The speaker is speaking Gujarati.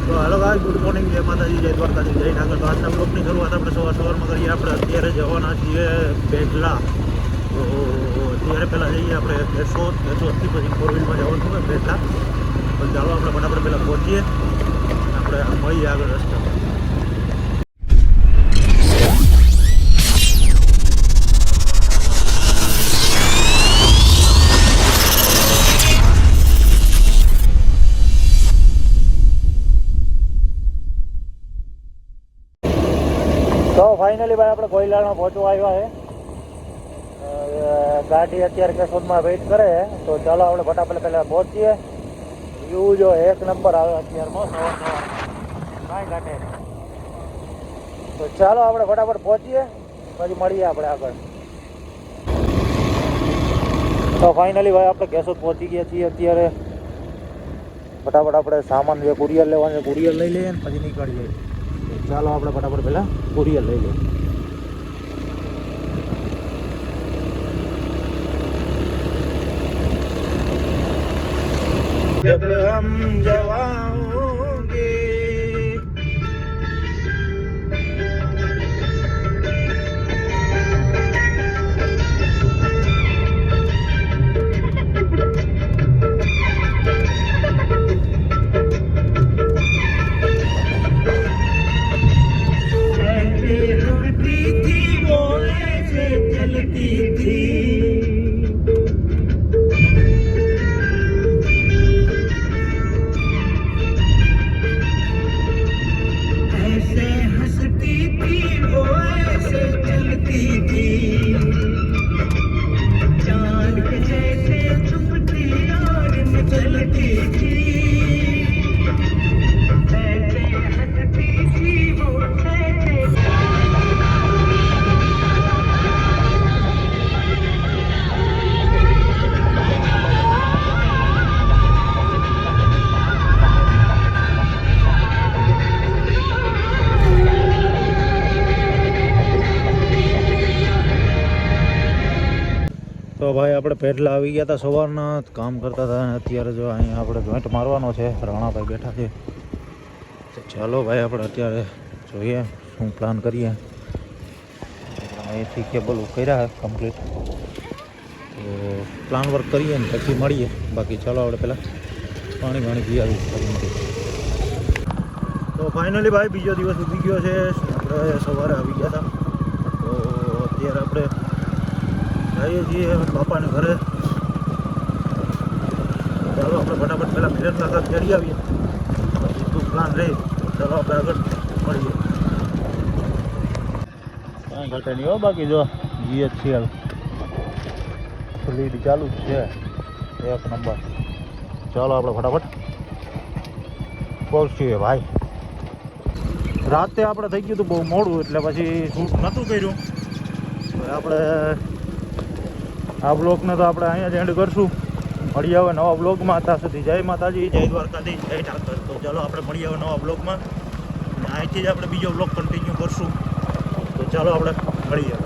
તો હાલો ગાઈસ, ગુડ મોર્નિંગ, જય માતાજી, જય દ્વારકાજી, જય ઠાકર. તો આજના બ્લોગની શરૂઆત આપણે સવારમાં કરીએ. આપણે અત્યારે જવાના છીએ બેટલા. તો અત્યારે પહેલાં જઈએ આપણે કેશોદથી પછી 4 વ્હીલમાં જવાનું હોય બેટલા. તો ચાલો આપણે ફટાફટ પહેલાં પહોંચીએ, આપણે મળીએ આગળ રસ્તામાં. તો ફાઇનલી ભાઈ આપણે કોયલામાં પહોંચવા આવ્યા છે. ગાડી અત્યારે કેશોદમાં વેઇટ કરે છે. તો ચાલો આપણે ફટાફટ પહેલાં પહોંચીએ. વ્યૂ જો એક નંબર આવે અત્યારમાં સવાર કાંઈ ઘાટે. તો ચાલો આપણે ફટાફટ પહોંચીએ, પછી મળીએ આપણે આગળ. તો ફાઇનલી ભાઈ આપણે કેશોદ પહોંચી ગયા છીએ. અત્યારે ફટાફટ આપણે સામાન જે કુરિયર લેવાનું કુરિયર લઈ લઈએ ને પછી નીકળીએ. ચાલો આપણે ફટાફટ પહેલાં કુરિયર લઈ લઈએ. जब हम जवाओगे તો ભાઈ આપણે પહેલા આવી ગયા હતા, સવારના કામ કરતા હતા. અને અત્યારે જો અહીંયા આપણે જોઈન્ટ મારવાનો છે. રાણાભાઈ બેઠા છે. તો ચાલો ભાઈ આપણે અત્યારે જોઈએ શું પ્લાન કરીએ. અહીંથી કેબલ કર્યા કમ્પ્લીટ. તો પ્લાન વર્ક કરીએ ને પછી મળીએ. બાકી ચાલો આપણે પહેલાં પાણી પી આવી પછી મળીએ. તો ફાઇનલી ભાઈ બીજો દિવસ ઉગી ગયો છે. આપણે સવારે આવી ગયા હતા. તો અત્યારે આપણે જઈએ છીએ બાપાને ઘરે. ચાલો આપણે ફટાફટ પહેલાં મિરરના ઘર ચડી આવીએ, પછી તું પ્લાન રહે. ચાલો આપણે આગળ મળીએ. કાંઈ ઘટે નહીં હો. બાકી જો GHCL લીડ ચાલુ જ છે, એક નંબર. ચાલો આપણે ફટાફટ પહોંચીએ ભાઈ. રાતે આપણે થઈ ગયું હતું બહુ મોડું, એટલે પછી શૂટ નહોતું કર્યું. આપણે આ બ્લોગને તો આપણે અહીંયા જ એન્ડ કરશું. મળીએ હવે નવા બ્લોગમાં. ત્યાં સુધી જય માતાજી, જય દ્વારકાધીશ, જય ઠાકર. તો ચાલો આપણે મળીએ હવે નવા બ્લોગમાં. અને અહીંથી જ આપણે બીજો બ્લોગ કન્ટિન્યુ કરશું. તો ચાલો આપણે મળીએ.